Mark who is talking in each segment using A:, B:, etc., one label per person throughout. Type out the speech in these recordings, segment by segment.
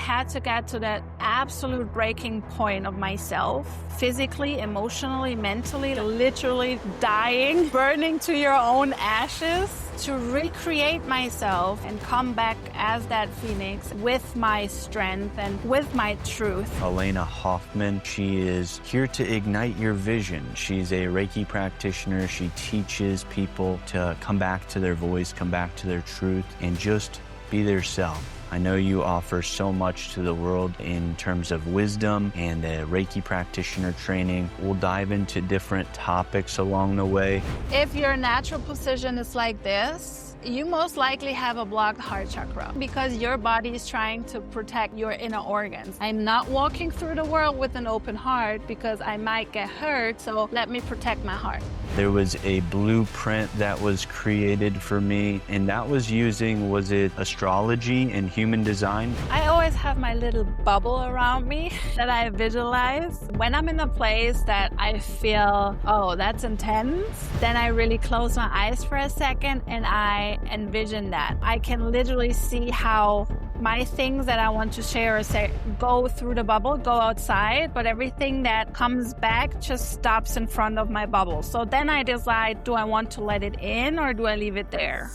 A: had to get to that absolute breaking point of myself, physically, emotionally, mentally, literally dying, burning to your own ashes, to recreate myself and come back as that phoenix with my strength and with my truth.
B: Elena Hofmann, she is here to ignite your vision. She's a Reiki practitioner. She teaches people to come back to their voice, come back to their truth, and just be their self. I know you offer so much to the world in terms of wisdom and Reiki practitioner training. We'll dive into different topics along the way.
A: If your natural position is like this, you most likely have a blocked heart chakra because your body is trying to protect your inner organs. I'm not walking through the world with an open heart because I might get hurt, so let me protect my heart.
B: There was a blueprint that was created for me, and that was using, was it astrology and human design?
A: I always have my little bubble around me that I visualize. When I'm in a place that I feel, oh, that's intense, then I really close my eyes for a second and I envision that. I can literally see how my things that I want to share or say go through the bubble, go outside, but everything that comes back just stops in front of my bubble. So then I decide, do I want to let it in or do I leave it there?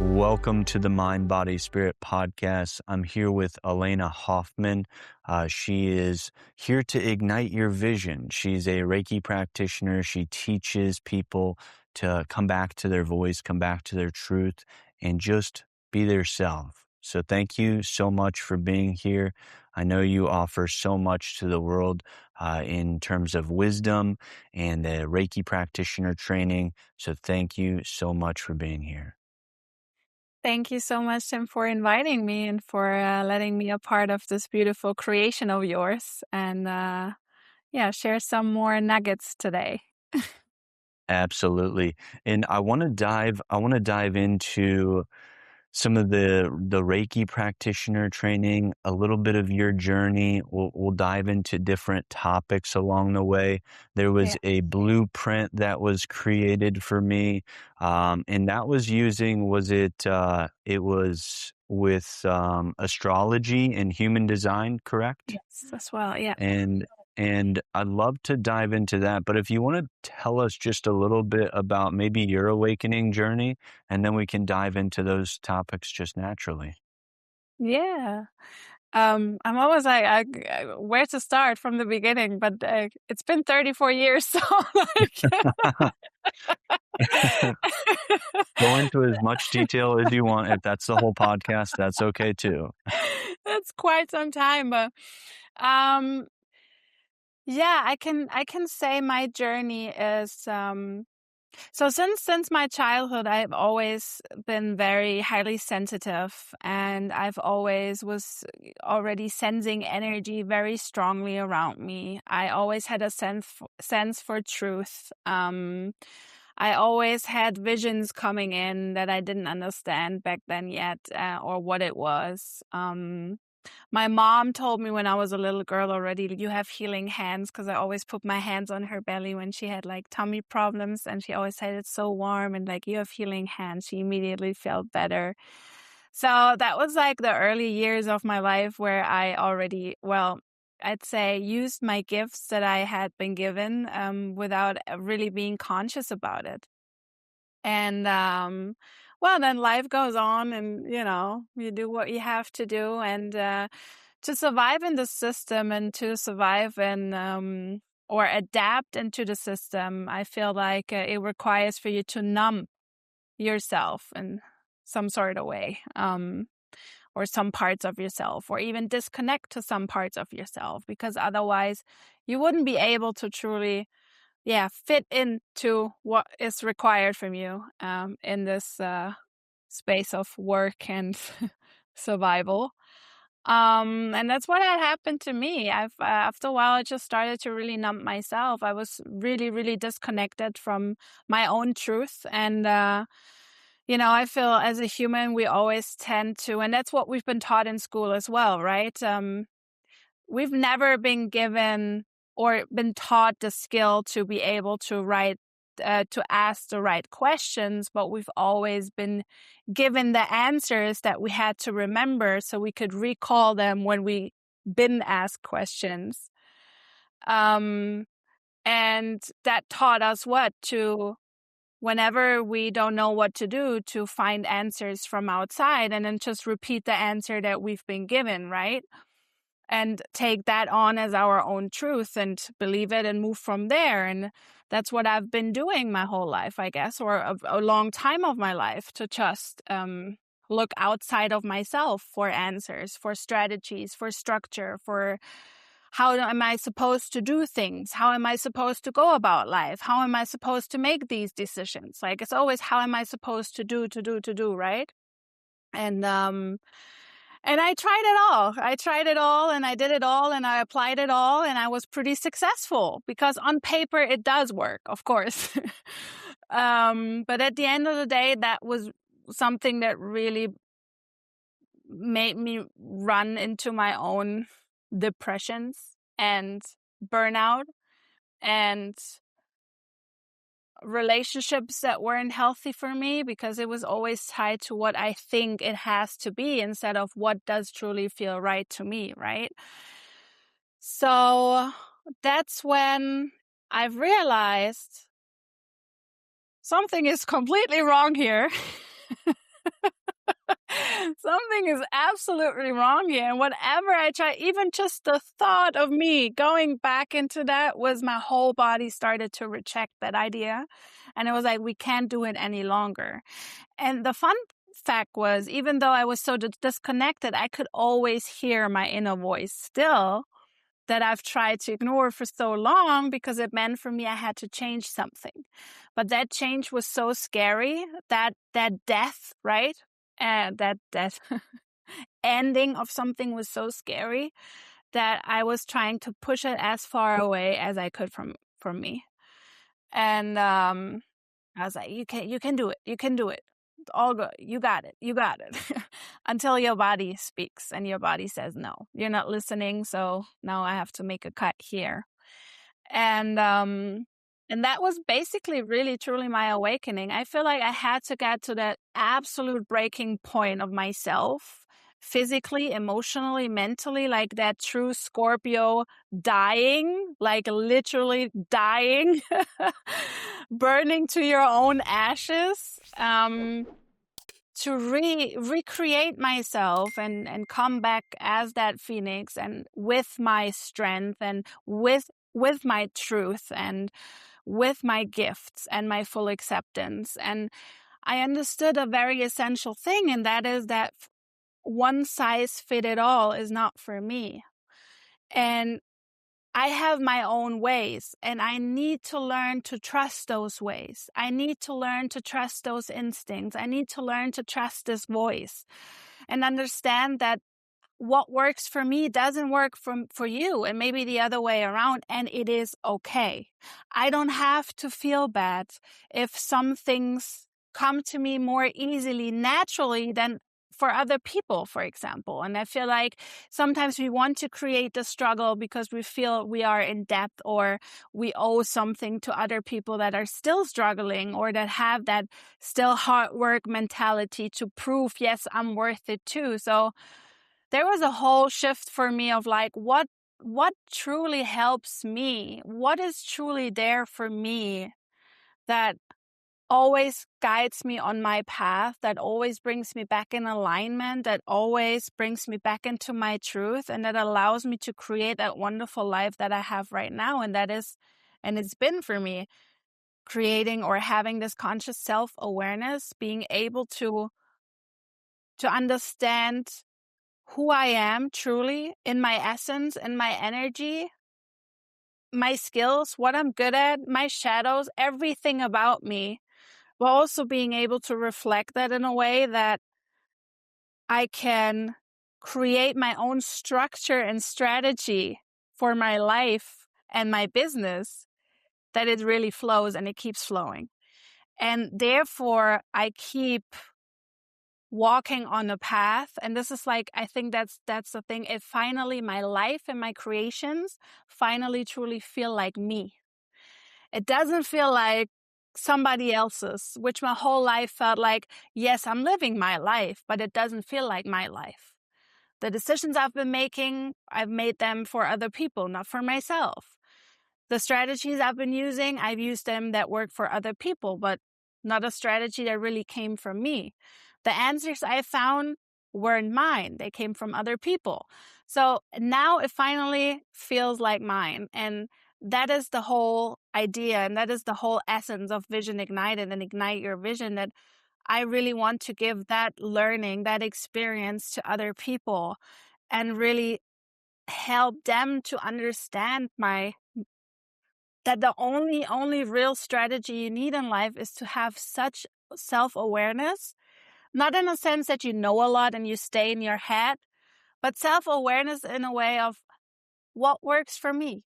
B: Welcome to the Mind, Body, Spirit podcast. I'm here with Elena Hofmann. She is here to ignite your vision. She's a Reiki practitioner. She teaches people to come back to their voice, come back to their truth, and just be their self. So thank you so much for being here. I know you offer so much to the world in terms of wisdom and Reiki practitioner training. So thank you so much for being here.
A: Thank you so much, Tim, for inviting me and for letting me a part of this beautiful creation of yours and share some more nuggets today.
B: Absolutely. And I want to dive into some of the Reiki practitioner training, a little bit of your journey. We'll dive into different topics along the way. There was a blueprint that was created for me, and that was using, it was with astrology and human design, correct?
A: Yes, as well, yeah.
B: And I'd love to dive into that. But if you want to tell us just a little bit about maybe your awakening journey, and then we can dive into those topics just naturally.
A: Yeah. I'm always like, where to start from the beginning, but it's been 34 years, so
B: Go into as much detail as you want. If that's the whole podcast, that's okay too.
A: That's quite some time, but yeah, I can say my journey is so since my childhood, I've always been very highly sensitive, and I've always was already sensing energy very strongly around me. I always had a sense for truth. I always had visions coming in that I didn't understand back then yet, or what it was. My mom told me when I was a little girl already, you have healing hands, because I always put my hands on her belly when she had like tummy problems, and she always said it's so warm and like you have healing hands. She immediately felt better. So that was like the early years of my life where I already, I'd say used my gifts that I had been given without really being conscious about it. And then life goes on, and you do what you have to do, and to survive in the system and to survive in or adapt into the system, I feel like it requires for you to numb yourself in some sort of way, or some parts of yourself, or even disconnect to some parts of yourself, because otherwise you wouldn't be able to truly fit into what is required from you in this space of work and survival. And that's what had happened to me. After a while, I just started to really numb myself. I was really, really disconnected from my own truth. And, I feel as a human, we always tend to, and that's what we've been taught in school as well, right? We've never been given or been taught the skill to be able to write to ask the right questions, but we've always been given the answers that we had to remember so we could recall them when we didn't ask questions. And that taught us whenever we don't know what to do, to find answers from outside and then just repeat the answer that we've been given, right? And take that on as our own truth and believe it and move from there. And that's what I've been doing my whole life, I guess, or a long time of my life, to just look outside of myself for answers, for strategies, for structure, for how am I supposed to do things? How am I supposed to go about life? How am I supposed to make these decisions? Like, it's always, how am I supposed to do, right? And I tried it all. I tried it all and I did it all and I applied it all and I was pretty successful, because on paper it does work, of course. But at the end of the day, that was something that really made me run into my own depressions and burnout and relationships that weren't healthy for me, because it was always tied to what I think it has to be instead of what does truly feel right to me, right? So that's when I've realized something is completely wrong here. Something is absolutely wrong here. And whatever I try, even just the thought of me going back into that, was my whole body started to reject that idea. And it was like, we can't do it any longer. And the fun fact was, even though I was so disconnected, I could always hear my inner voice still, that I've tried to ignore for so long, because it meant for me I had to change something. But that change was so scary, that death, right? And that ending of something was so scary that I was trying to push it as far away as I could from me. And I was like, you can do it. You can do it. All good. You got it. You got it. Until your body speaks and your body says, no, you're not listening. So now I have to make a cut here. And that was basically really, truly my awakening. I feel like I had to get to that absolute breaking point of myself, physically, emotionally, mentally, like that true Scorpio dying, like literally dying, burning to your own ashes, to recreate myself and come back as that phoenix, and with my strength and with my truth and with my gifts and my full acceptance. And I understood a very essential thing, and that is that one size fit all is not for me. And I have my own ways, and I need to learn to trust those ways. I need to learn to trust those instincts. I need to learn to trust this voice and understand that what works for me doesn't work for you, and maybe the other way around, and it is okay. I don't have to feel bad if some things come to me more easily, naturally, than for other people, for example. And I feel like sometimes we want to create the struggle because we feel we are in debt, or we owe something to other people that are still struggling, or that have that still hard work mentality to prove, yes, I'm worth it too. So there was a whole shift for me of like, what truly helps me? What is truly there for me that always guides me on my path, that always brings me back in alignment, that always brings me back into my truth, and that allows me to create that wonderful life that I have right now. And it's been for me creating or having this conscious self-awareness, being able to understand who I am truly in my essence, in my energy, my skills, what I'm good at, my shadows, everything about me, but also being able to reflect that in a way that I can create my own structure and strategy for my life and my business, that it really flows and it keeps flowing. And therefore, I keep walking on a path. And this is like, I think that's the thing. It finally, my life and my creations finally truly feel like me. It doesn't feel like somebody else's, which my whole life felt like, yes, I'm living my life, but it doesn't feel like my life. The decisions I've been making, I've made them for other people, not for myself. The strategies I've been using, I've used them that work for other people, but not a strategy that really came from me. The answers I found weren't mine. They came from other people. So now it finally feels like mine. And that is the whole idea. And that is the whole essence of Vision Ignited and Ignite Your Vision, that I really want to give that learning, that experience to other people and really help them to understand that the only real strategy you need in life is to have such self-awareness, not in a sense that you know a lot and you stay in your head, but self-awareness in a way of what works for me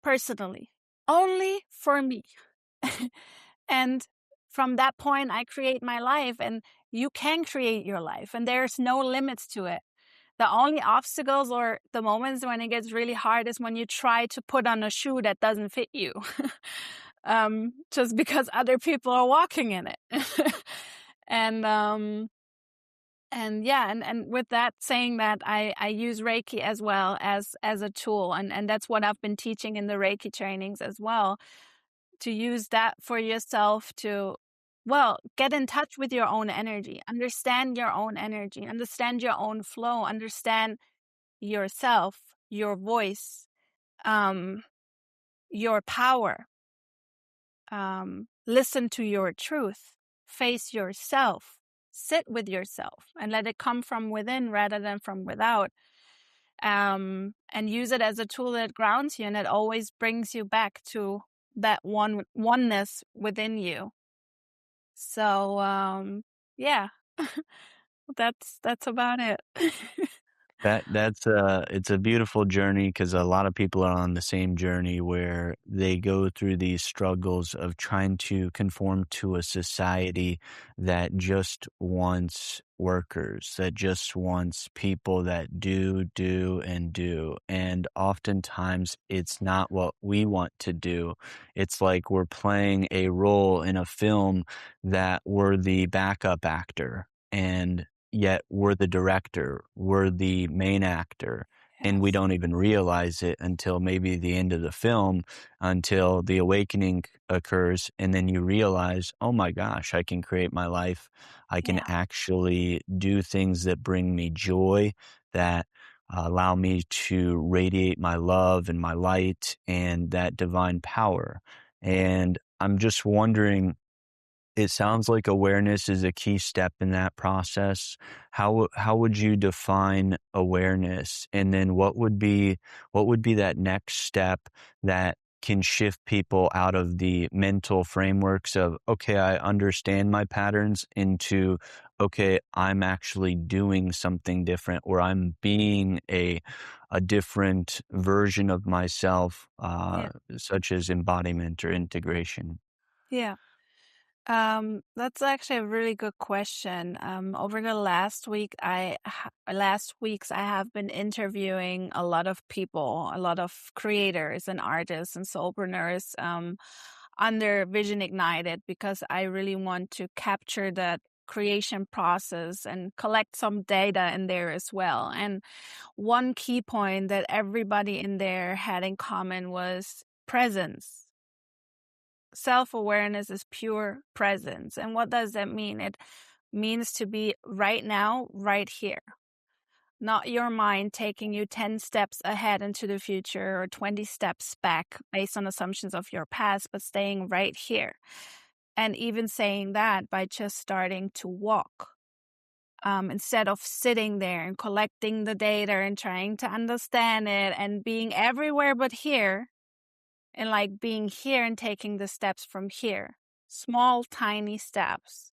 A: personally, only for me. And from that point, I create my life, and you can create your life, and there's no limits to it. The only obstacles or the moments when it gets really hard is when you try to put on a shoe that doesn't fit you, just because other people are walking in it. And yeah, and with that saying that, I use Reiki as well as a tool, and that's what I've been teaching in the Reiki trainings as well, to use that for yourself to, well, get in touch with your own energy, understand your own energy, understand your own flow, understand yourself, your voice, your power, listen to your truth, face yourself, sit with yourself, and let it come from within rather than from without. And use it as a tool that grounds you and it always brings you back to that oneness within you. So yeah, that's about it.
B: It's a beautiful journey because a lot of people are on the same journey where they go through these struggles of trying to conform to a society that just wants workers, that just wants people that do, and do. And oftentimes it's not what we want to do. It's like we're playing a role in a film that we're the backup actor. And yet we're the director, we're the main actor, and we
A: Yes.
B: don't even realize it until maybe the end of the film, until the awakening occurs, and then you realize, oh my gosh, I can create my life. I can
A: Yeah.
B: actually do things that bring me joy, that allow me to radiate my love and my light and that divine power. And I'm just wondering, it sounds like awareness is a key step in that process. How would you define awareness? And then what would be that next step that can shift people out of the mental frameworks of, okay, I understand my patterns, into, okay, I'm actually doing something different, or I'm being a different version of myself,
A: Yeah.
B: such as embodiment or integration.
A: Yeah. That's actually a really good question. Over the last weeks, I have been interviewing a lot of people, a lot of creators and artists and soulpreneurs, under Vision Ignited, because I really want to capture that creation process and collect some data in there as well. And one key point that everybody in there had in common was presence. Self-awareness is pure presence. And what does that mean? It means to be right now, right here. Not your mind taking you 10 steps ahead into the future or 20 steps back based on assumptions of your past, but staying right here. And even saying that by just starting to walk. Instead of sitting there and collecting the data and trying to understand it and being everywhere but here, and like being here and taking the steps from here. Small, tiny steps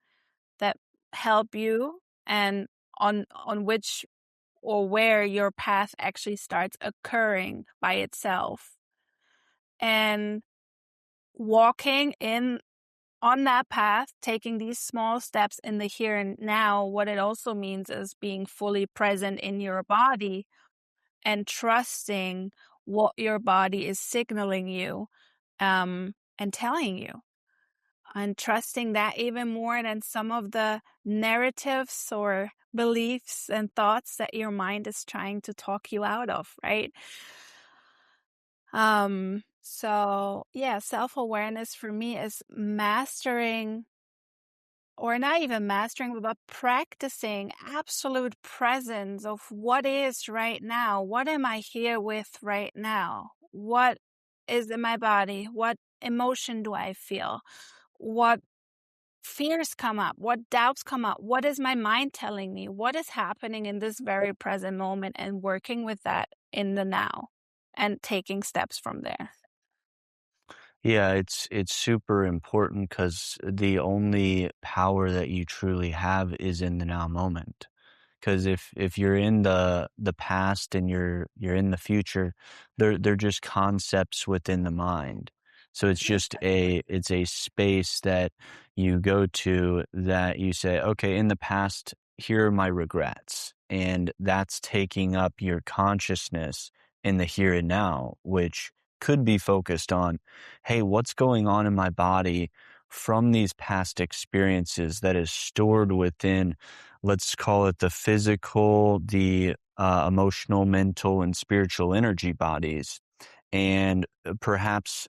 A: that help you and on which or where your path actually starts occurring by itself. And walking in on that path, taking these small steps in the here and now, what it also means is being fully present in your body and trusting what your body is signaling you, and telling you. and trusting that even more than some of the narratives or beliefs and thoughts that your mind is trying to talk you out of, right? So yeah, self-awareness for me is mastering, or not even mastering, but practicing absolute presence of what is right now. What am I here with right now? What is in my body? What emotion do I feel? What fears come up? What doubts come up? What is my mind telling me? What is happening in this very present moment, and working with that in the now and taking steps from there.
B: Yeah, it's super important because the only power that you truly have is in the now moment. Because if you're in the past and you're in the future, they're just concepts within the mind. So it's a space that you go to that you say, okay, in the past, here are my regrets. And that's taking up your consciousness in the here and now, which could be focused on, hey, what's going on in my body from these past experiences that is stored within, let's call it the physical, the emotional, mental, and spiritual energy bodies, and perhaps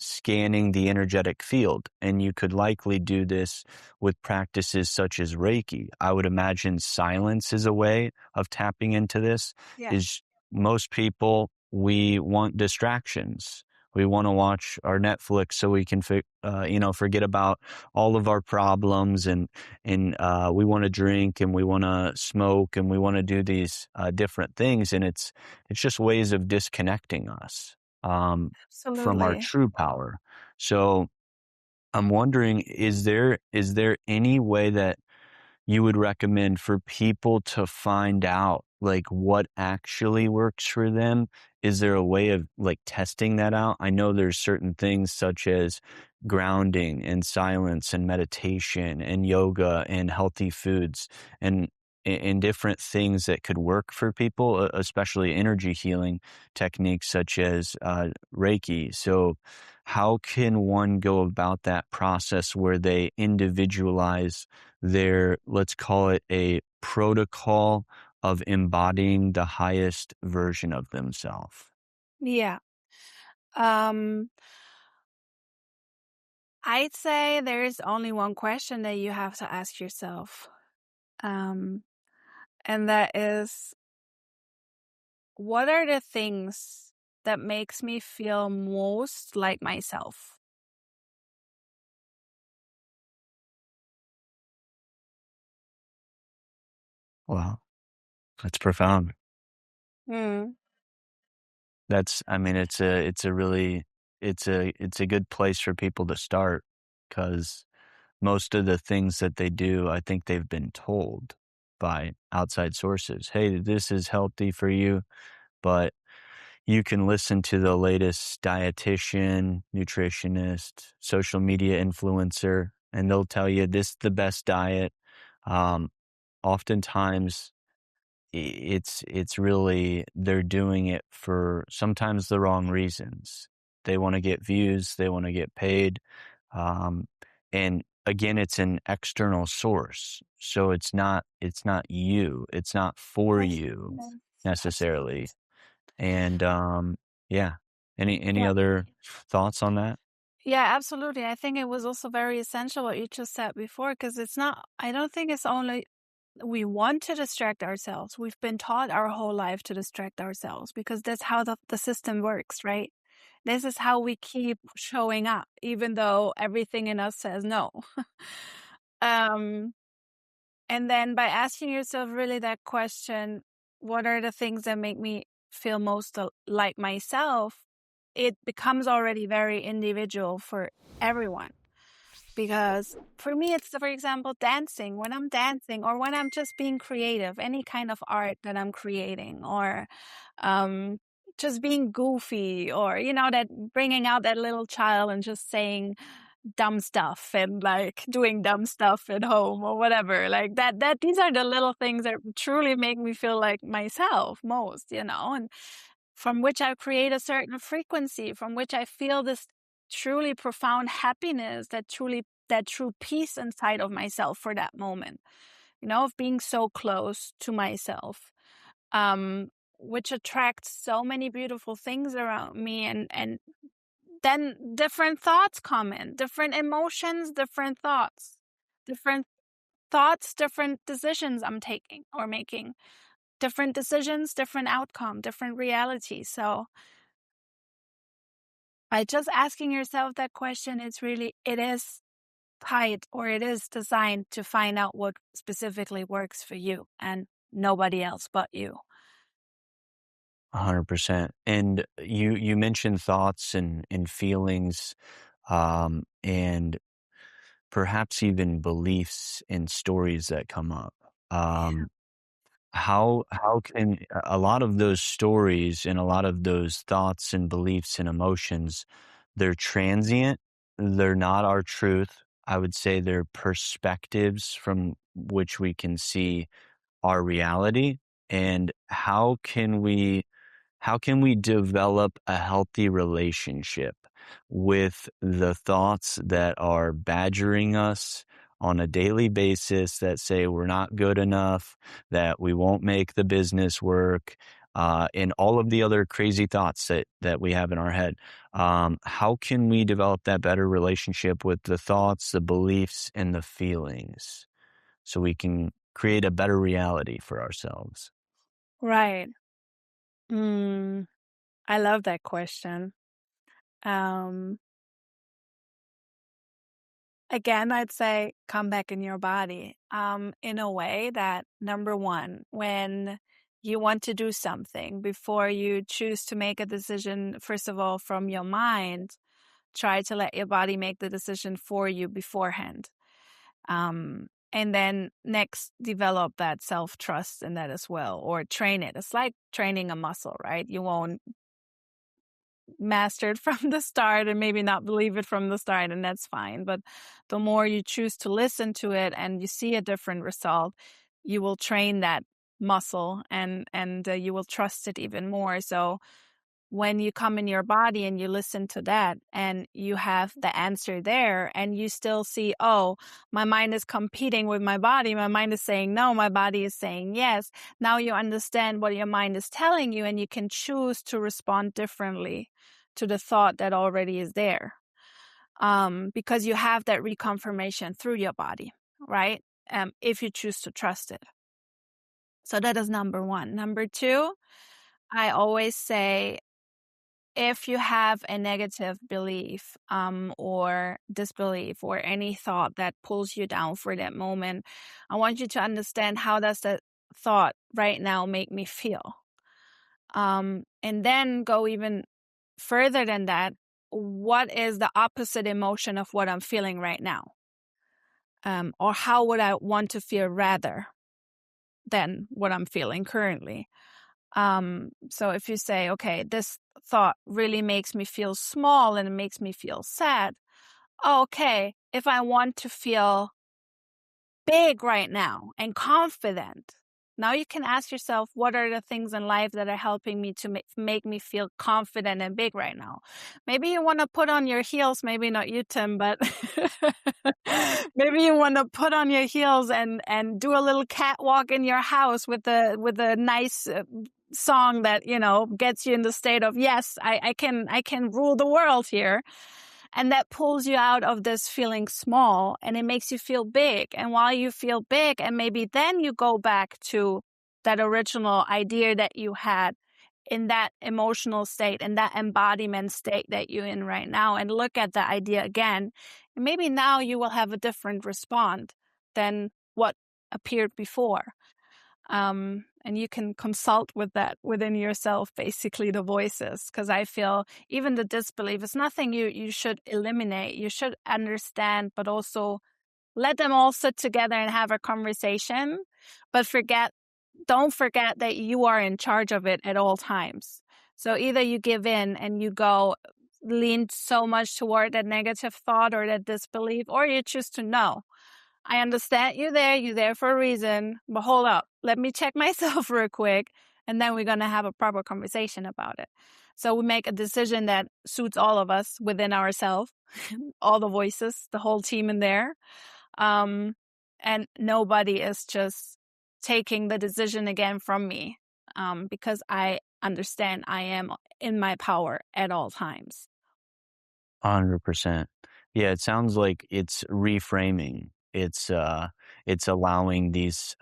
B: scanning the energetic field. And you could likely do this with practices such as Reiki. I would imagine silence is a way of tapping into this.
A: Yeah.
B: Is most people, we want distractions. We want to watch our Netflix so we can, forget about all of our problems, and we want to drink and we want to smoke and we want to do these different things, and it's just ways of disconnecting us from our
A: Absolutely.
B: true power. So I'm wondering, is there any way that you would recommend for people to find out like what actually works for them? Is there a way of like testing that out? I know there's certain things such as grounding and silence and meditation and yoga and healthy foods and different things that could work for people, especially energy healing techniques such as Reiki. So how can one go about that process where they individualize their, let's call it a protocol of embodying the highest version of themselves?
A: Yeah. Um, I'd say there's only one question that you have to ask yourself. Um, and that is, what are the things that makes me feel most like myself?
B: Wow, that's profound.
A: Hmm.
B: I mean, it's a really, it's a good place for people to start because most of the things that they do, I think they've been told by outside sources. Hey, this is healthy for you, but you can listen to the latest dietitian, nutritionist, social media influencer, and they'll tell you this is the best diet. Um, Oftentimes, it's really, they're doing it for sometimes the wrong reasons. They want to get views, they want to get paid, um, and again, it's an external source, so it's not you, it's not for you
A: Absolutely.
B: necessarily.
A: Absolutely.
B: And yeah, any
A: Yeah.
B: other thoughts on that?
A: Yeah, absolutely. I think it was also very essential what you just said before, because I don't think it's only we want to distract ourselves. We've been taught our whole life to distract ourselves because that's how the system works, right? This is how we keep showing up, even though everything in us says no. um, and then by asking yourself really that question, what are the things that make me feel most like myself? It becomes already very individual for everyone. Because for me, it's, for example, dancing. When I'm dancing or when I'm just being creative, any kind of art that I'm creating, or um, just being goofy, or, that bringing out that little child and just saying dumb stuff and like doing dumb stuff at home or whatever, like that these are the little things that truly make me feel like myself most, and from which I create a certain frequency, from which I feel this truly profound happiness, that true peace inside of myself for that moment, of being so close to myself, which attracts so many beautiful things around me. And then different thoughts come in, different emotions, different thoughts, different decisions I'm taking or making, different decisions, different outcome, different reality. So by just asking yourself that question, it is tied, or it is designed to find out what specifically works for you and nobody else but you.
B: 100%. And you mentioned thoughts and feelings, and perhaps even beliefs and stories that come up.
A: Yeah.
B: How can a lot of those stories and a lot of those thoughts and beliefs and emotions, they're transient. They're not our truth. I would say they're perspectives from which we can see our reality. And how can we develop a healthy relationship with the thoughts that are badgering us on a daily basis, that say we're not good enough, that we won't make the business work, and all of the other crazy thoughts that we have in our head? How can we develop that better relationship with the thoughts, the beliefs, and the feelings so we can create a better reality for ourselves?
A: Right. Mm, I love that question. Um, Again, I'd say come back in your body, in a way that, number one, when you want to do something, before you choose to make a decision, first of all, from your mind, try to let your body make the decision for you beforehand. And then next, develop that self-trust in that as well, or train it. It's like training a muscle, right? You won't master it from the start and maybe not believe it from the start, and that's fine. But the more you choose to listen to it and you see a different result, you will train that muscle, and you will trust it even more. So when you come in your body and you listen to that and you have the answer there, and you still see, oh, my mind is competing with my body. My mind is saying no, my body is saying yes. Now you understand what your mind is telling you, and you can choose to respond differently to the thought that already is there. Because you have that reconfirmation through your body, right? If you choose to trust it. So that is number one. Number two, I always say, if you have a negative belief, or disbelief, or any thought that pulls you down for that moment, I want you to understand, how does that thought right now make me feel? And then go even further than that. What is the opposite emotion of what I'm feeling right now? Or how would I want to feel rather than what I'm feeling currently? So if you say, okay, this thought really makes me feel small and it makes me feel sad. Okay, if I want to feel big right now and confident, now you can ask yourself, what are the things in life that are helping me to make me feel confident and big right now? Maybe you want to put on your heels, maybe not you, Tim, but maybe you want to put on your heels and do a little catwalk in your house with a nice song that, gets you in the state of, yes, I can rule the world here. And that pulls you out of this feeling small, and it makes you feel big. And while you feel big, and maybe then you go back to that original idea that you had in that emotional state, in that embodiment state that you're in right now, and look at the idea again. And maybe now you will have a different response than what appeared before. And you can consult with that within yourself, basically the voices, because I feel even the disbelief is nothing you should eliminate. You should understand, but also let them all sit together and have a conversation. But don't forget that you are in charge of it at all times. So either you give in and you lean so much toward that negative thought or that disbelief, or you choose to know. I understand you're there for a reason, but hold up, let me check myself real quick, and then we're going to have a proper conversation about it. So we make a decision that suits all of us within ourselves, all the voices, the whole team in there. And nobody is just taking the decision again from me, because I understand I am in my power at all times.
B: 100%. Yeah, it sounds like it's reframing. It's allowing these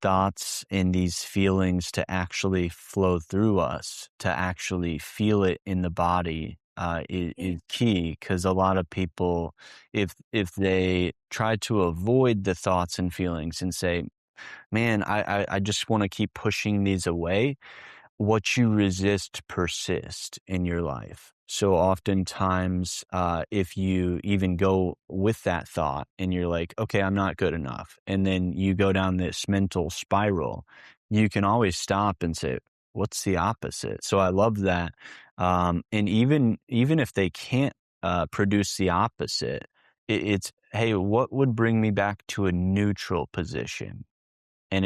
B: thoughts and these feelings to actually flow through us, to actually feel it in the body,
A: Yeah.
B: is key. Because a lot of people, if they try to avoid the thoughts and feelings and say, "Man, I just wanna keep pushing these away," what you resist persists in your life. So oftentimes, if you even go with that thought and you're like, okay, I'm not good enough, and then you go down this mental spiral, you can always stop and say, what's the opposite? So I love that. And even if they can't produce the opposite, it's, hey, what would bring me back to a neutral position? And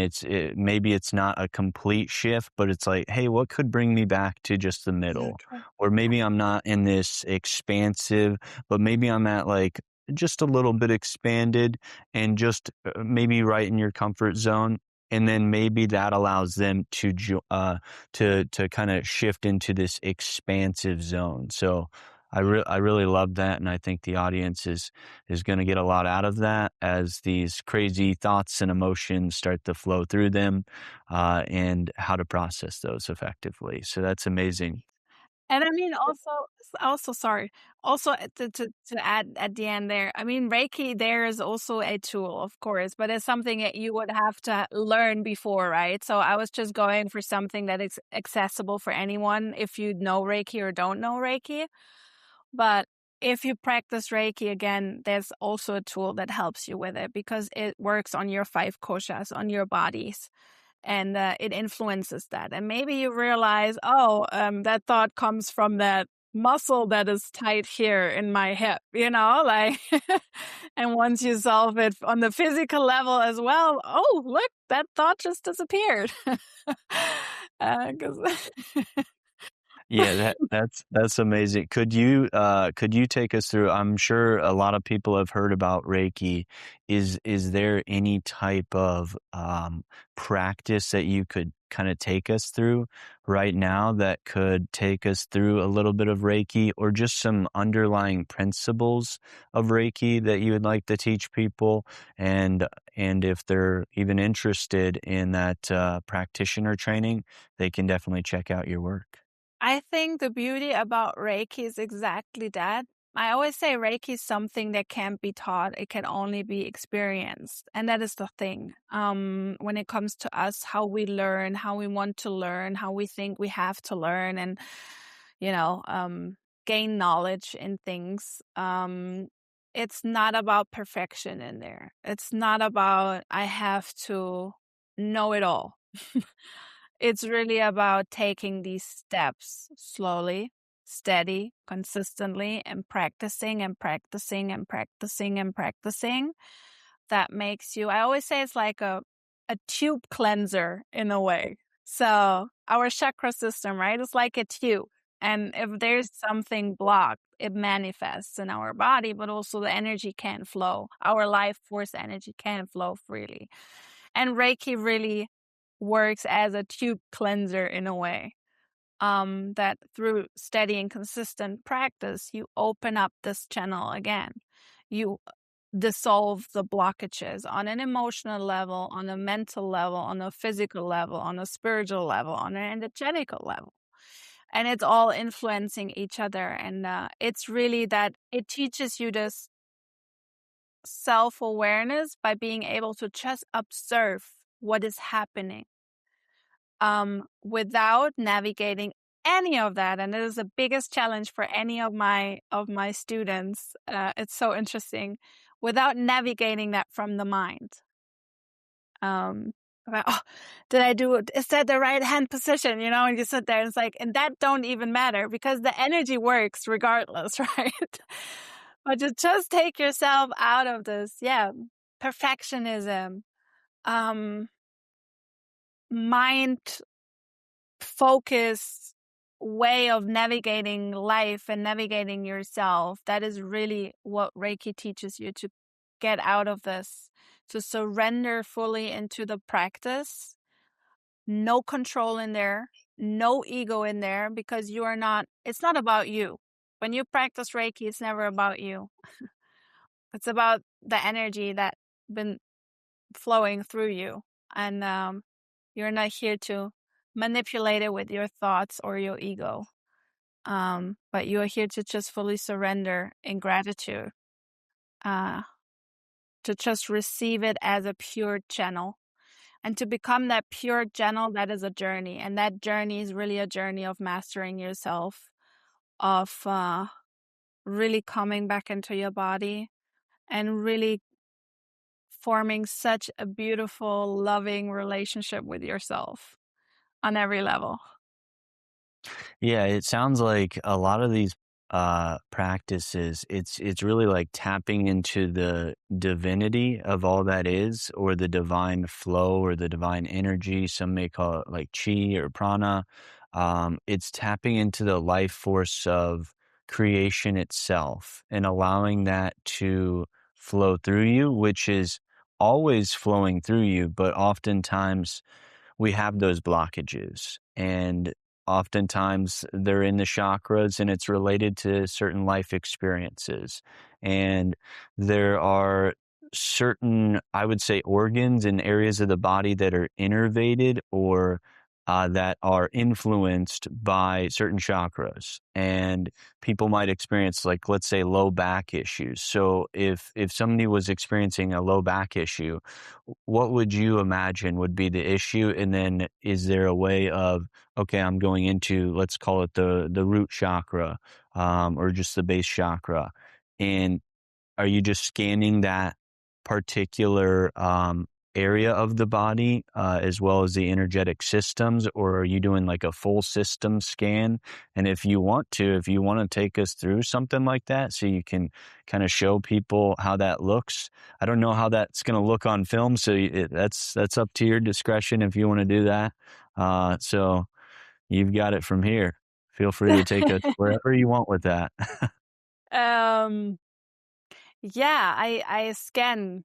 B: maybe it's not a complete shift, but it's like, "Hey, what could bring me back to just the middle?"
A: Neutral.
B: Or
A: Yeah.
B: maybe I'm not in this expansive, but maybe I'm at, like, just a little bit expanded and just, maybe right in your comfort zone, and then maybe that allows them to kinda shift into this expansive zone. So I really love that, and I think the audience is going to get a lot out of that as these crazy thoughts and emotions start to flow through them, and how to process those effectively. So that's amazing.
A: And I mean, also, sorry, also to add at the end there, I mean, Reiki there is also a tool, of course, but it's something that you would have to learn before, right? So I was just going for something that is accessible for anyone if you know Reiki or don't know Reiki. But if you practice Reiki again, there's also a tool that helps you with it because it works on your 5 koshas, on your bodies, and it influences that. And maybe you realize, oh, that thought comes from that muscle that is tight here in my hip, like, and once you solve it on the physical level as well, oh, look, that thought just disappeared. 'Cause
B: Yeah, that's amazing. Could you take us through, I'm sure a lot of people have heard about Reiki. Is there any type of practice that you could kind of take us through right now that could take us through a little bit of Reiki, or just some underlying principles of Reiki that you would like to teach people? And if they're even interested in that practitioner training, they can definitely check out your work.
A: I think the beauty about Reiki is exactly that. I always say Reiki is something that can't be taught. It can only be experienced. And that is the thing. When it comes to us, how we learn, how we want to learn, how we think we have to learn and, you know, um, gain knowledge in things. It's not about perfection in there. It's not about I have to know it all. It's really about taking these steps slowly, steady, consistently, and practicing and practicing and practicing and practicing. That makes you, I always say it's like a tube cleanser in a way. So our chakra system, right, is like a tube. And if there's something blocked, it manifests in our body, but also the energy can't flow. Our life force energy can't flow freely. And Reiki really works as a tube cleanser in a way. That through steady and consistent practice, you open up this channel again. You dissolve the blockages on an emotional level, on a mental level, on a physical level, on a spiritual level, on an energetical level. And it's all influencing each other. And it's really that it teaches you this self awareness by being able to just observe what is happening without navigating any of that. And it is the biggest challenge for any of my students. It's so interesting without navigating that from the mind. About, oh, did I do it? Is that the right hand position? And you sit there and it's like, and that don't even matter because the energy works regardless, right? But to just take yourself out of this, perfectionism, mind focus, way of navigating life and navigating yourself. That is really what Reiki teaches you, to get out of this, to surrender fully into the practice. No control in there, no ego in there, because it's not about you. When you practice Reiki, it's never about you. It's about the energy that's been flowing through you. And you're not here to manipulate it with your thoughts or your ego. But you are here to just fully surrender in gratitude, to just receive it as a pure channel. And to become that pure channel, that is a journey. And that journey is really a journey of mastering yourself, of really coming back into your body and really forming such a beautiful, loving relationship with yourself on every level.
B: Yeah, it sounds like a lot of these practices, it's really like tapping into the divinity of all that is, or the divine flow or the divine energy. Some may call it like chi or prana. It's tapping into the life force of creation itself and allowing that to flow through you, which is always flowing through you, but oftentimes we have those blockages, and oftentimes they're in the chakras, and it's related to certain life experiences. And there are certain, I would say, organs and areas of the body that are innervated, or that are influenced by certain chakras. And people might experience, like, let's say, low back issues. So if somebody was experiencing a low back issue, what would you imagine would be the issue? And then is there a way of, okay, I'm going into, let's call it the root chakra, or just the base chakra. And are you just scanning that particular area of the body, as well as the energetic systems, or are you doing like a full system scan? And if you want to take us through something like that, so you can kind of show people how that looks. I don't know how that's going to look on film, so that's up to your discretion if you want to do that. So you've got it from here. Feel free to take us wherever you want with that.
A: um, yeah, I scan.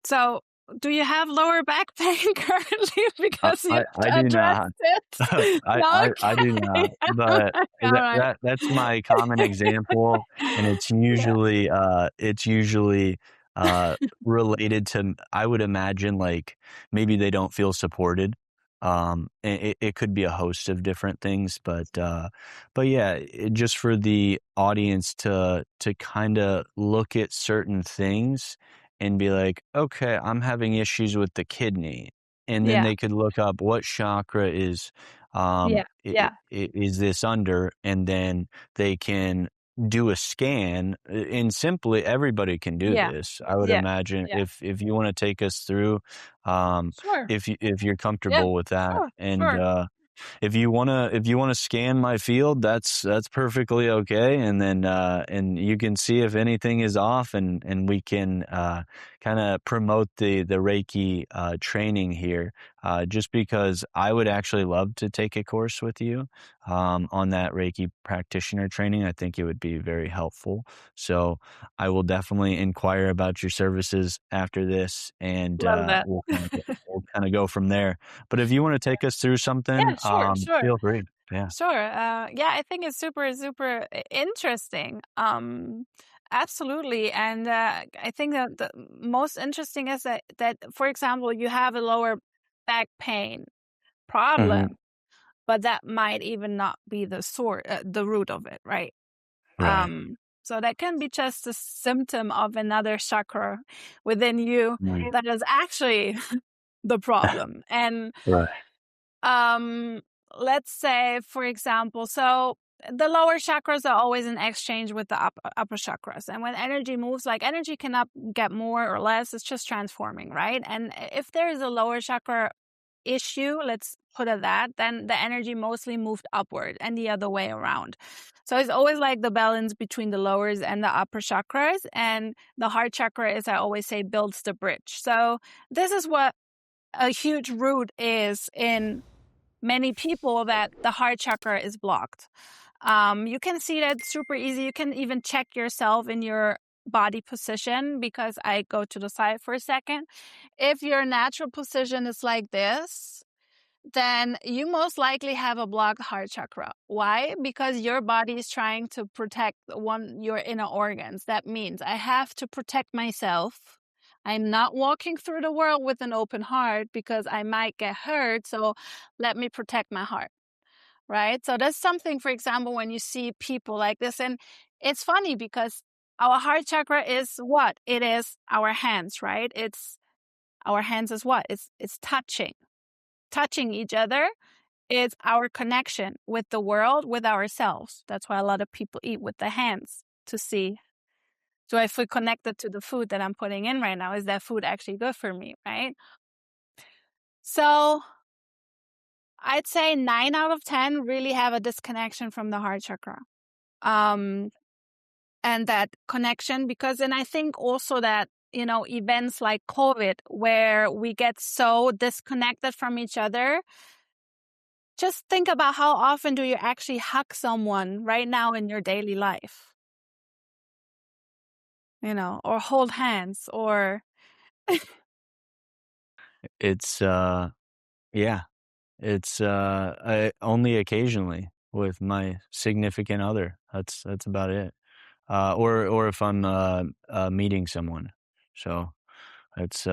A: So, do you have lower back pain currently? Because you
B: I do
A: addressed
B: not.
A: it. No,
B: I do not,
A: okay.
B: but
A: All right.
B: that's my common example, and
A: Yeah.
B: it's usually related to, I would imagine, like, maybe they don't feel supported. It could be a host of different things, but yeah, just for the audience to kind of look at certain things and be like, okay, I'm having issues with the kidney, and then
A: Yeah.
B: they could look up what chakra is,
A: Yeah. Yeah.
B: is this under, and then they can do a scan. And simply, everybody can do
A: Yeah.
B: this. I would
A: Yeah.
B: imagine,
A: Yeah.
B: if you want to take us through,
A: Sure.
B: if you're
A: Yeah.
B: comfortable with that,
A: Sure.
B: and
A: Sure.
B: if you wanna scan my field, that's perfectly okay, and then and you can see if anything is off, and we can kind of promote the Reiki training here. Just because I would actually love to take a course with you on that Reiki practitioner training. I think it would be very helpful. So I will definitely inquire about your services after this, and
A: Love that.
B: we'll kind of go from there. But if you want to take us through something,
A: Yeah. Sure. Sure.
B: feel free. Yeah.
A: Sure. Yeah, I think it's super, super interesting. Absolutely. And I think that the most interesting is that, for example, you have a lower back pain
B: Hmm.
A: problem, but that might even not be the root of it, right?
B: Right.
A: So that can be just a symptom of another chakra within you
B: Right.
A: that is actually the problem. And
B: Right.
A: um, let's say, for example, so the lower chakras are always in exchange with the upper chakras. And when energy moves, like, energy cannot get more or less, it's just transforming, right? And if there is a lower chakra issue, let's put it that, then the energy mostly moved upward and the other way around. So it's always like the balance between the lowers and the upper chakras. And the heart chakra, as I always say, builds the bridge. So this is what a huge root is in many people that the heart chakra is blocked. You can see that super easy. You can even check yourself in your body position, because I go to the side for a second. If your natural position is like this, then you most likely have a blocked heart chakra. Why? Because your body is trying to protect your inner organs. That means I have to protect myself. I'm not walking through the world with an open heart because I might get hurt. So let me protect my heart. Right? So that's something, for example, when you see people like this, and it's funny because our heart chakra is what? It is our hands, right? It's our hands is what? It's touching each other. It's our connection with the world, with ourselves. That's why a lot of people eat with the hands to see, do I feel connected to the food that I'm putting in right now? Is that food actually good for me, right? So I'd say 9 out of 10 really have a disconnection from the heart chakra. And that connection, because then I think also that, events like COVID, where we get so disconnected from each other, just think about how often do you actually hug someone right now in your daily life, or hold hands, or
B: It's yeah. It's only occasionally with my significant other. That's about it. Or if I'm meeting someone. So that's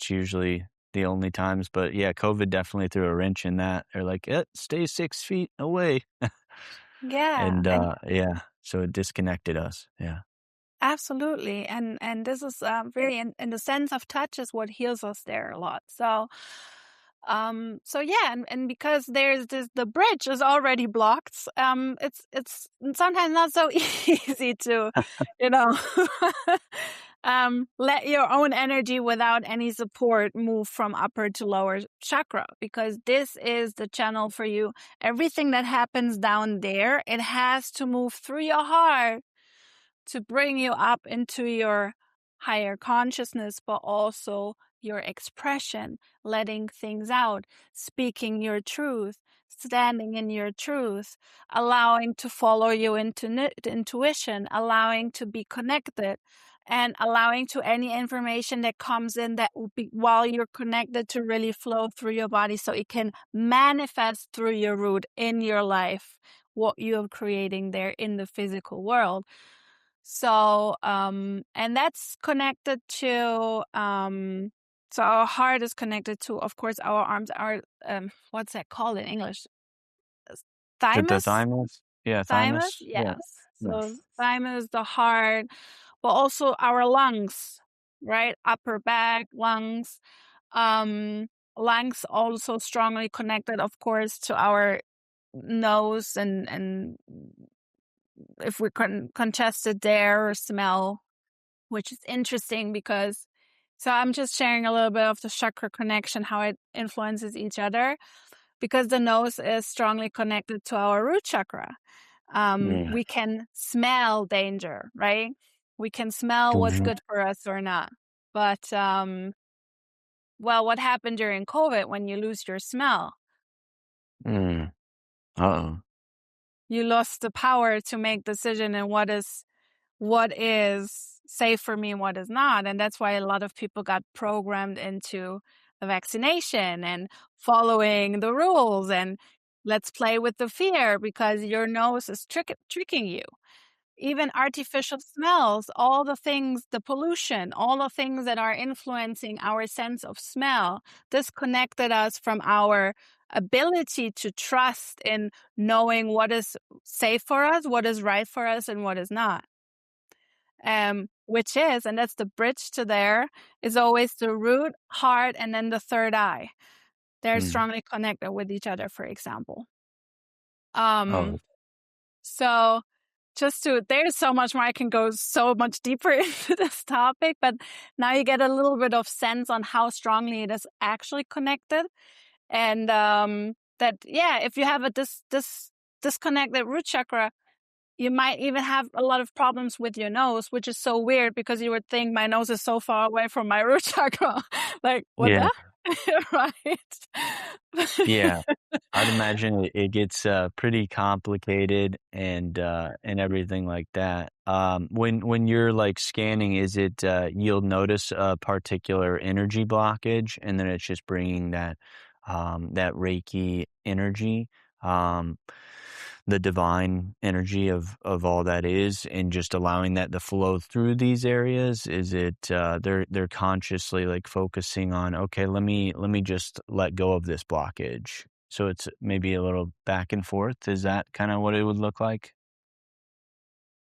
B: usually the only times. But yeah, COVID definitely threw a wrench in that. They're like, stay 6 feet away.
A: yeah,
B: And
A: and
B: yeah, so it disconnected us. Yeah.
A: absolutely. And this is really in the sense of touch is what heals us there a lot. So yeah, and because there's the bridge is already blocked, it's sometimes not so easy to, you know, let your own energy without any support move from upper to lower chakra, because this is the channel for you. Everything that happens down there, it has to move through your heart to bring you up into your higher consciousness, but also your expression, letting things out, speaking your truth, standing in your truth, allowing to follow your intuition, allowing to be connected, and allowing to any information that comes in that will be while you're connected to really flow through your body, so it can manifest through your root in your life what you're creating there in the physical world. So, and that's connected to, so our heart is connected to, of course, our arms are, what's that called in English?
B: The
A: Thymus?
B: thymus? Yeah,
A: Thymus?
B: thymus? Yeah.
A: Yes.
B: Yeah.
A: So thymus, the heart, but also our lungs, right? Upper back, lungs. Lungs also strongly connected, of course, to our nose, and if we're congested there, or smell, which is interesting because, so I'm just sharing a little bit of the chakra connection, how it influences each other, because the nose is strongly connected to our root chakra.
B: Mm.
A: We can smell danger, right? We can smell what's
B: Mhm.
A: good for us or not. But, well, what happened during COVID when you lose your smell?
B: Mm. Uh-oh.
A: You lost the power to make decision in what is safe for me and what is not. And that's why a lot of people got programmed into the vaccination and following the rules, and let's play with the fear, because your nose is tricking you. Even artificial smells, all the things, the pollution, all the things that are influencing our sense of smell, disconnected us from our ability to trust in knowing what is safe for us, what is right for us, and what is not. Which is, and that's the bridge to there, is always the root, heart, and then the third eye. They're
B: Mm.
A: strongly connected with each other, for example.
B: Oh.
A: So there's so much more. I can go so much deeper into this topic, but now you get a little bit of sense on how strongly it is actually connected. And that, yeah, if you have a disconnected root chakra, you might even have a lot of problems with your nose, which is so weird, because you would think my nose is so far away from my root chakra. Like, what
B: Yeah.
A: the? Right.
B: Yeah. I'd imagine it gets pretty complicated and everything like that. When you're like scanning, is it you'll notice a particular energy blockage, and then it's just bringing that Reiki energy, um, the divine energy of all that is, and just allowing that to flow through these areas? Is it they're consciously like focusing on, okay, let me just let go of this blockage? So it's maybe a little back and forth. Is that kind of what it would look like?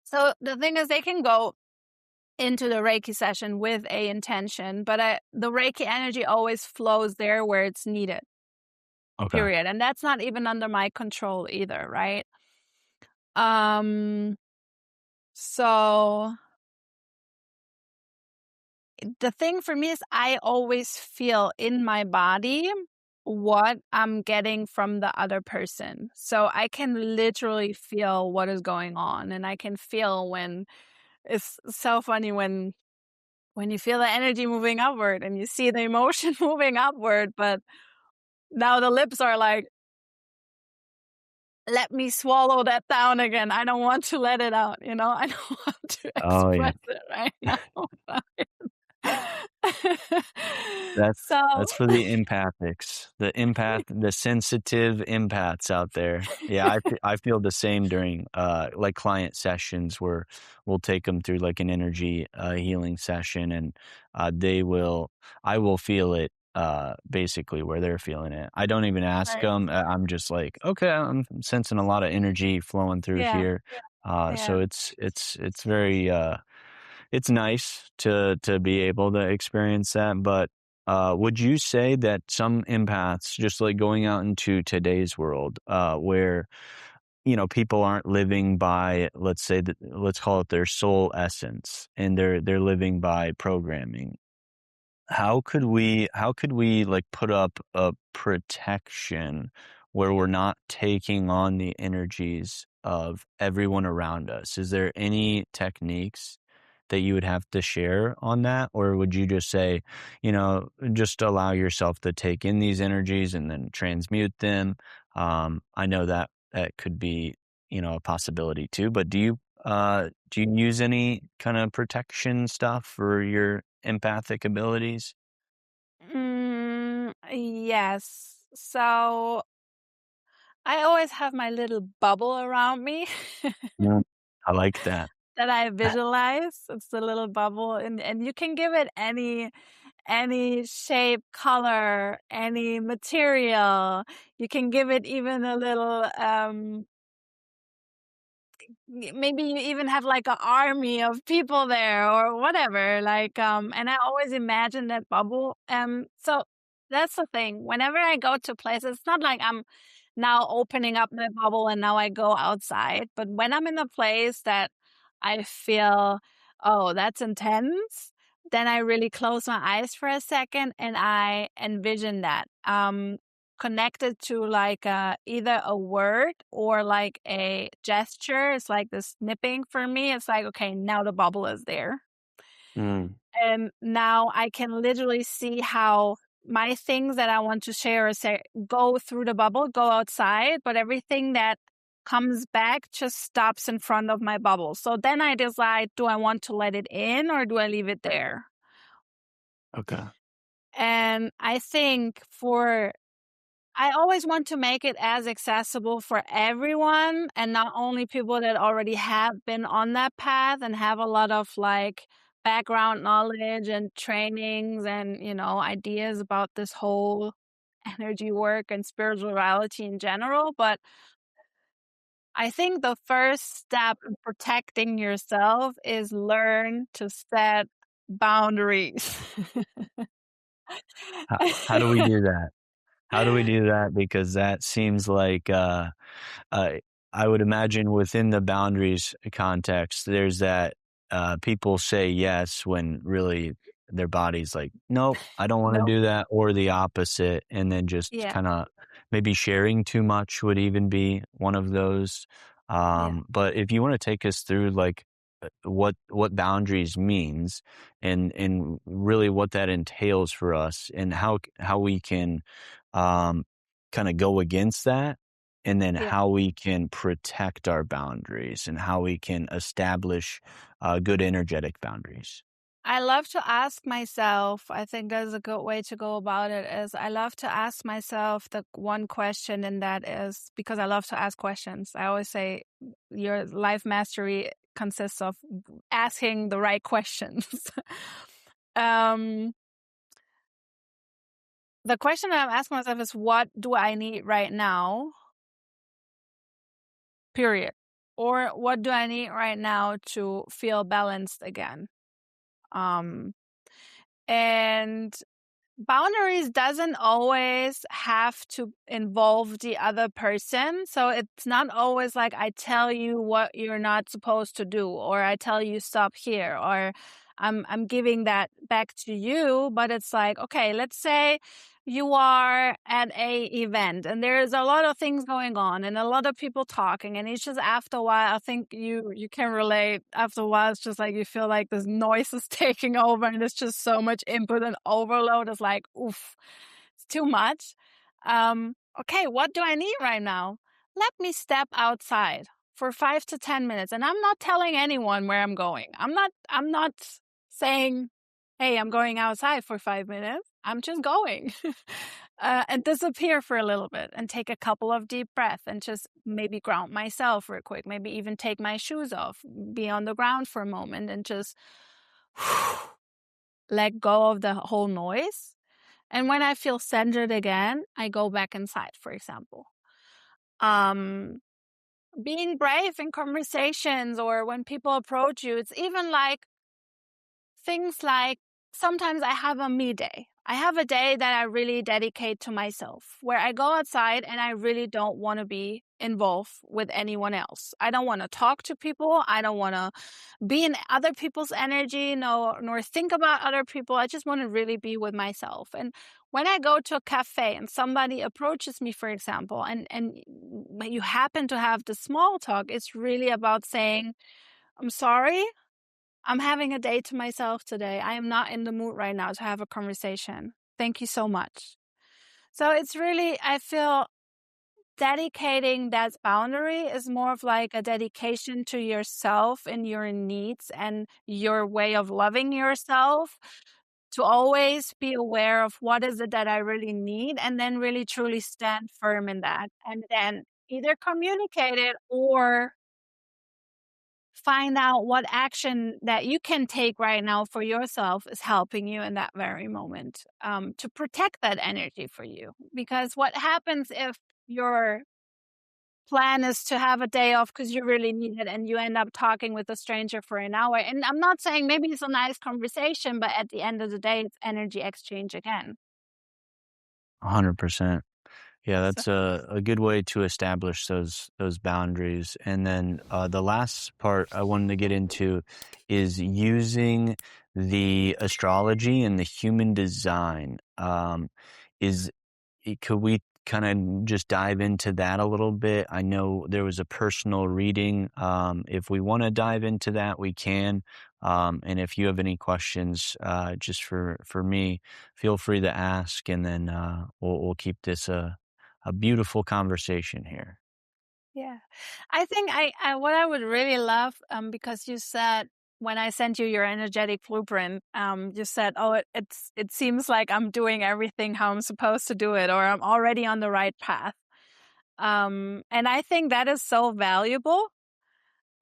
A: So the thing is, they can go into the Reiki session with a intention, but the Reiki energy always flows there where it's needed,
B: Okay.
A: period. And that's not even under my control either, right? Um, so the thing for me is I always feel in my body what I'm getting from the other person. So I can literally feel what is going on, and I can feel when it's so funny when you feel the energy moving upward and you see the emotion moving upward, but now the lips are like, let me swallow that down again. I don't want to let it out, I don't want to
B: Oh yeah.
A: express it right now.
B: That's
A: So,
B: that's for the empathics, the sensitive empaths out there. Yeah, I feel the same during like client sessions where we'll take them through like an energy healing session, and they will I will feel it basically where they're feeling it. I don't even ask
A: right.
B: them. I'm just like, okay, I'm sensing a lot of energy flowing through
A: Yeah,
B: here. So
A: yeah.
B: it's very it's nice to be able to experience that, but would you say that some empaths, just like going out into today's world, where people aren't living by, let's say that, let's call it their soul essence, and they're living by programming, how could we like put up a protection where we're not taking on the energies of everyone around us? Is there any techniques that you would have to share on that? Or would you just say, just allow yourself to take in these energies and then transmute them? I know that could be, a possibility too, but do you use any kind of protection stuff for your empathic abilities?
A: Yes. So I always have my little bubble around me
B: Yeah. I like that.
A: that I visualize. It's the little bubble, and you can give it any shape, color, any material. You can give it even a little maybe you even have like an army of people there or whatever, like and I always imagine that bubble. So that's the thing, whenever I go to places, it's not like I'm now opening up my bubble and now I go outside, but when I'm in a place that I feel, oh, that's intense, then I really close my eyes for a second and I envision that connected to like either a word or like a gesture. It's like this snipping for me. It's like, okay, now the bubble is there.
B: Mm,
A: And now I can literally see how my things that I want to share or say go through the bubble, go outside, but everything that comes back just stops in front of my bubble. So then I decide, do I want to let it in or do I leave it there?
B: okay.
A: And I think I always want to make it as accessible for everyone and not only people that already have been on that path and have a lot of like background knowledge and trainings and, ideas about this whole energy work and spirituality in general. But I think the first step in protecting yourself is learn to set boundaries.
B: How do we do that? How do we do that? Because that seems like, uh, I would imagine within the boundaries context, there's that people say yes when really their body's like, nope, I don't want to
A: Nope.
B: do that, or the opposite. And then just
A: Yeah.
B: kind of maybe sharing too much would even be one of those.
A: Yeah.
B: But if you want to take us through, like, what boundaries means, and really what that entails for us, and how we can kind of go against that, and then
A: Yeah.
B: how we can protect our boundaries, and how we can establish good energetic boundaries.
A: I love to ask myself, I think that's a good way to go about it, is I love to ask myself the one question, and that is because I love to ask questions. I always say your life mastery consists of asking the right questions. um, the question that I'm asking myself is, what do I need right now? Period. Or what do I need right now to feel balanced again? Um, and boundaries doesn't always have to involve the other person. So it's not always like I tell you what you're not supposed to do, or I tell you stop here, or I'm giving that back to you. But it's like, okay, let's say you are at a event and there's a lot of things going on and a lot of people talking, and it's just after a while, I think you can relate. After a while, it's just like you feel like this noise is taking over and it's just so much input and overload. Is like, oof, it's too much. Okay, what do I need right now? Let me step outside for 5 to 10 minutes, and I'm not telling anyone where I'm going. I'm not saying, hey, I'm going outside for 5 minutes. I'm just going. And disappear for a little bit and take a couple of deep breaths and just maybe ground myself real quick. Maybe even take my shoes off, be on the ground for a moment and just let go of the whole noise. And when I feel centered again, I go back inside, for example. Um, Being brave in conversations or when people approach you, it's even like things like sometimes I have a me day. I have a day that I really dedicate to myself, where I go outside and I really don't want to be involved with anyone else. I don't want to talk to people. I don't want to be in other people's energy, nor think about other people. I just want to really be with myself. And when I go to a cafe and somebody approaches me, for example, and you happen to have the small talk, it's really about saying, I'm sorry, I'm having a day to myself today. I am not in the mood right now to have a conversation. Thank you so much. So it's really, I feel dedicating that boundary is more of like a dedication to yourself and your needs and your way of loving yourself, to always be aware of what is it that I really need, and then really truly stand firm in that, and then either communicate it or find out what action that you can take right now for yourself is helping you in that very moment, to protect that energy for you. Because what happens if your plan is to have a day off because you really need it and you end up talking with a stranger for an hour? And I'm not saying maybe it's a nice conversation, but at the end of the day, it's energy exchange again.
B: 100%. Yeah,
A: So,
B: that's a good way to establish those boundaries. And then the last part I wanted to get into is using the astrology and the human design. Is Could we kind of just dive into that a little bit? I know there was a personal reading. If we want to dive into that, we can. And if you have any questions, just for me, feel free to ask, and then we'll keep this a beautiful conversation here.
A: yeah. I think I what I would really love, because you said when I sent you your energetic blueprint, you said, "Oh, it seems like I'm doing everything how I'm supposed to do it, or I'm already on the right path." And I think that is so valuable,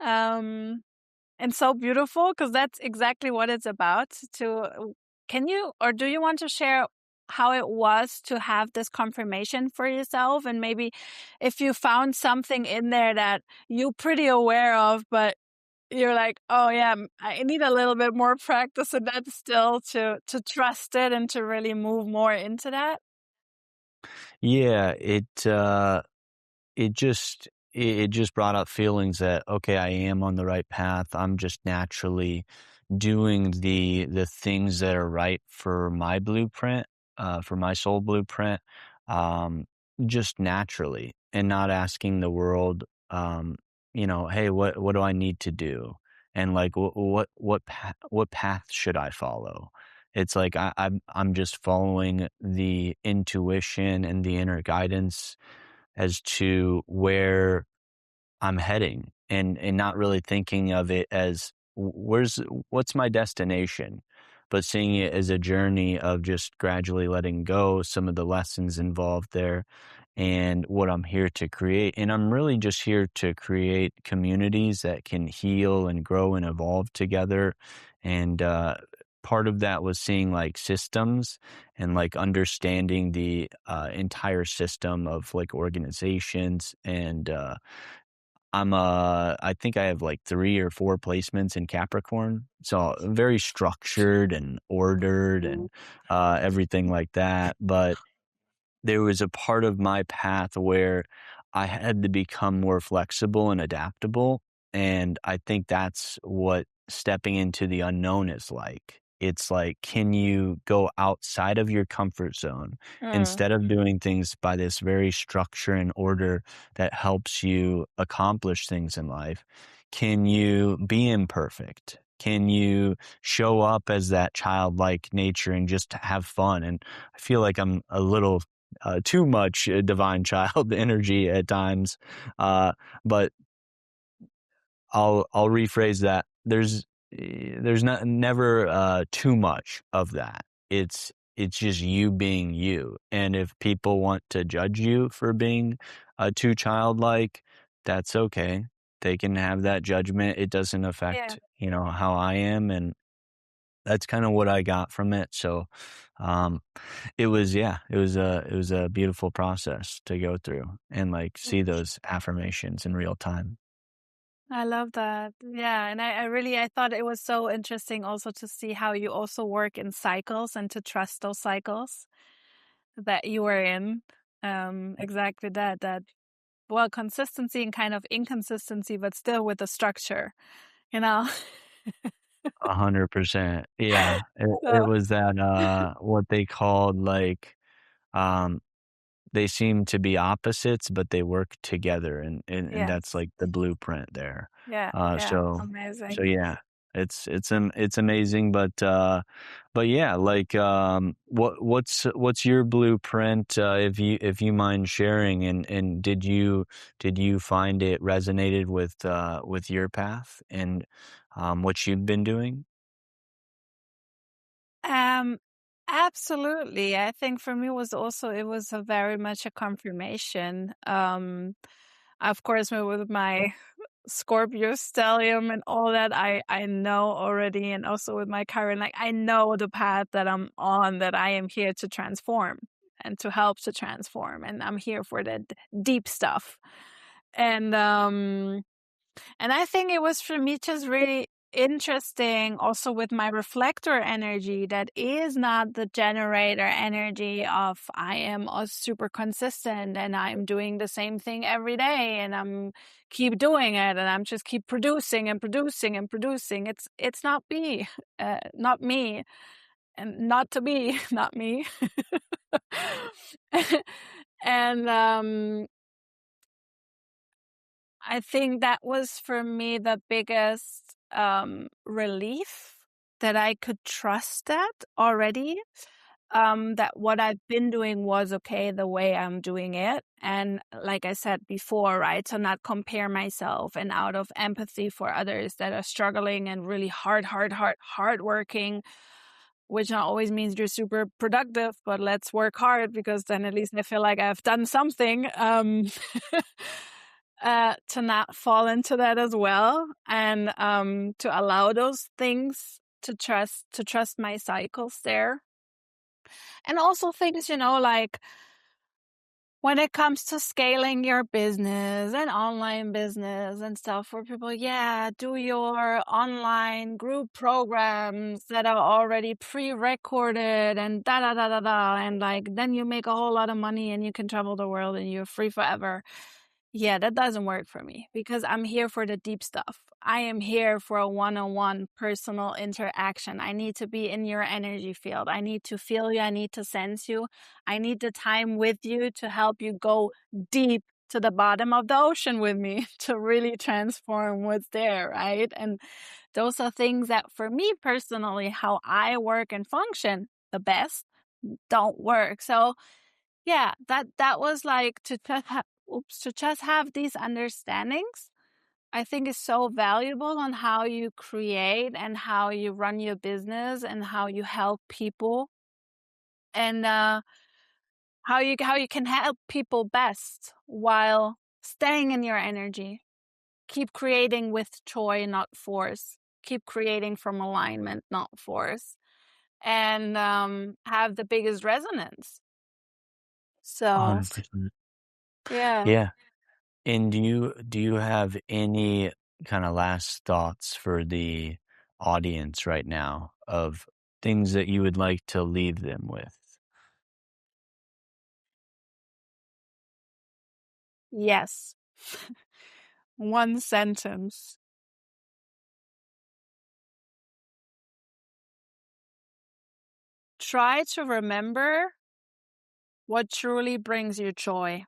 A: um, and so beautiful, because that's exactly what it's about. Can you, or do you want to share how it was to have this confirmation for yourself, and maybe if you found something in there that you're pretty aware of, but you're like, oh yeah, I need a little bit more practice in that still to trust it and to really move more into that?
B: Yeah, it just brought up feelings that, okay, I am on the right path. I'm just naturally doing the things that are right for my blueprint, for my soul blueprint, um, just naturally, and not asking the world, hey, what do I need to do? and like what path should I follow? It's like I'm just following the intuition and the inner guidance as to where I'm heading, and not really thinking of it as what's my destination, but seeing it as a journey of just gradually letting go some of the lessons involved there and what I'm here to create. And I'm really just here to create communities that can heal and grow and evolve together. And part of that was seeing like systems and like understanding the entire system of like organizations and I think I have like 3 or 4 placements in Capricorn, so very structured and ordered
A: Mm.
B: and, everything like that, but there was a part of my path where I had to become more flexible and adaptable. And I think that's what stepping into the unknown is like. It's like, can you go outside of your comfort zone
A: Mm.
B: instead of doing things by this very structure and order that helps you accomplish things in life? Can you be imperfect? Can you show up as that childlike nature and just have fun? And I feel like I'm a little too much divine child energy at times. Uh, but I'll rephrase that. There's not never too much of that. It's just you being you. And if people want to judge you for being too childlike, that's okay. They can have that judgment. It doesn't
A: Yeah.
B: affect, how I am. And that's kind of what I got from it. So, um, it was a beautiful process to go through and like see those affirmations in real time.
A: I love that. Yeah. And I really, I thought it was so interesting also to see how you also work in cycles and to trust those cycles that you are in. Exactly that, well, consistency and kind of inconsistency, but still with the structure, you know?
B: 100%. Yeah. It
A: So,
B: was that, what they called like, um, they seem to be opposites, but they work together, and that's
A: yes.
B: like the blueprint there.
A: Yeah.
B: Uh,
A: Yeah.
B: so so
A: Amazing.
B: yeah, it's amazing, but yeah, like what's your blueprint? If you mind sharing, and did you find it resonated with your path and what you've been doing?
A: Um, Absolutely. I think for me it was a very much a confirmation. Of course, with my Scorpio stellium and all that, I know already, and also with my Chiron, like I know the path that I'm on, that I am here to transform and to help to transform, and I'm here for the deep stuff. And and I think it was for me just really interesting also with my reflector energy that is not the generator energy of I am super consistent and I'm doing the same thing every day and I'm keep doing it and I'm just keep producing and producing and producing. It's not me, not me, and not to be, not me. And I think that was for me the biggest relief that I could trust that already. That what I've been doing was okay the way I'm doing it. And like I said before, right, to not compare myself and out of empathy for others that are struggling and really hard working, which not always means you're super productive, but let's work hard because then at least I feel like I've done something. To not fall into that as well, and to allow those things to trust my cycles there, and also things like when it comes to scaling your business and online business and stuff for people, yeah, do your online group programs that are already pre-recorded and da da da da da, and like then you make a whole lot of money and you can travel the world and you're free forever. Yeah, that doesn't work for me because I'm here for the deep stuff. I am here for a one-on-one personal interaction. I need to be in your energy field. I need to feel you. I need to sense you. I need the time with you to help you go deep to the bottom of the ocean with me to really transform what's there, right? And those are things that for me personally, how I work and function the best, don't work. So yeah, that was like to just have these understandings, I think is so valuable on how you create and how you run your business and how you help people, and how you can help people best while staying in your energy. Keep creating with joy, not force. Keep creating from alignment, not force, and have the biggest resonance. So
B: 100%.
A: yeah.
B: Yeah. And do you have any kind of last thoughts for the audience right now of things that you would like to leave them with?
A: Yes. One sentence. Try to remember what truly brings you joy,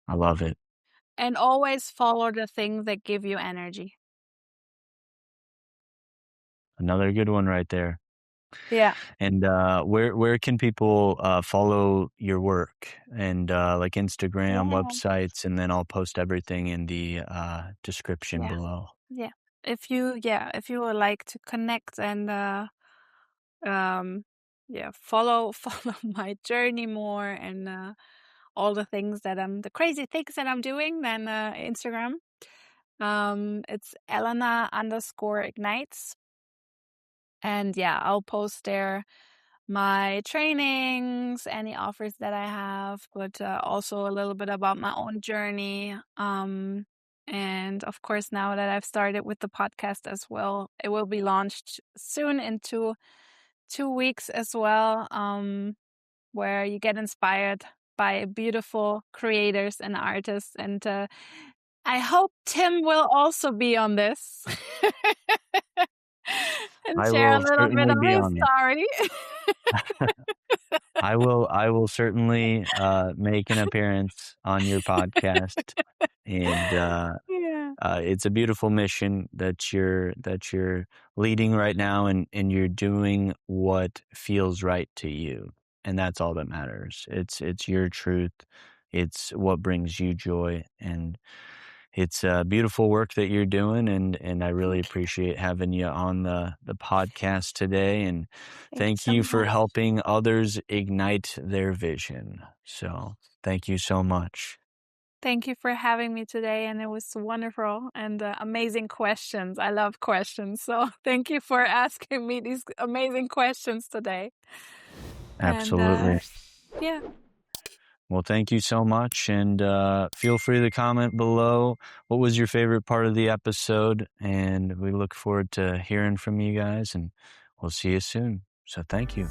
B: I love it.
A: and always follow the things that give you energy.
B: Another good one right there.
A: Yeah.
B: And where can people follow your work and like Instagram,
A: Yeah.
B: websites, and then I'll post everything in the description
A: Yeah.
B: below.
A: Yeah. If you would like to connect and um follow follow my journey more, and all the things that the crazy things that I'm doing, then Instagram. It's Elena_ignites. And yeah, I'll post there my trainings, any offers that I have, but also a little bit about my own journey. And of course, now that I've started with the podcast as well, it will be launched soon in 2 weeks as well, where you get inspired by beautiful creators and artists. And I hope Tim will also be on this and
B: I
A: share a
B: will
A: little bit
B: certainly
A: of
B: be
A: his
B: on it.
A: story.
B: I will certainly make an appearance on your podcast, and
A: Yeah.
B: it's a beautiful mission that you're leading right now, and you're doing what feels right to you, and that's all that matters. It's your truth. It's what brings you joy, and it's beautiful work that you're doing, and I really
A: Thank you.
B: appreciate having you on the podcast today. And
A: Thank you
B: thank
A: so
B: you for
A: much.
B: helping others ignite their vision. So thank you so much.
A: Thank you for having me today, and it was wonderful and amazing questions. I love questions, so thank you for asking me these amazing questions today. And
B: Absolutely.
A: yeah,
B: Well, thank you so much. And feel free to comment below what was your favorite part of the episode. And we look forward to hearing from you guys, and we'll see you soon. So thank you.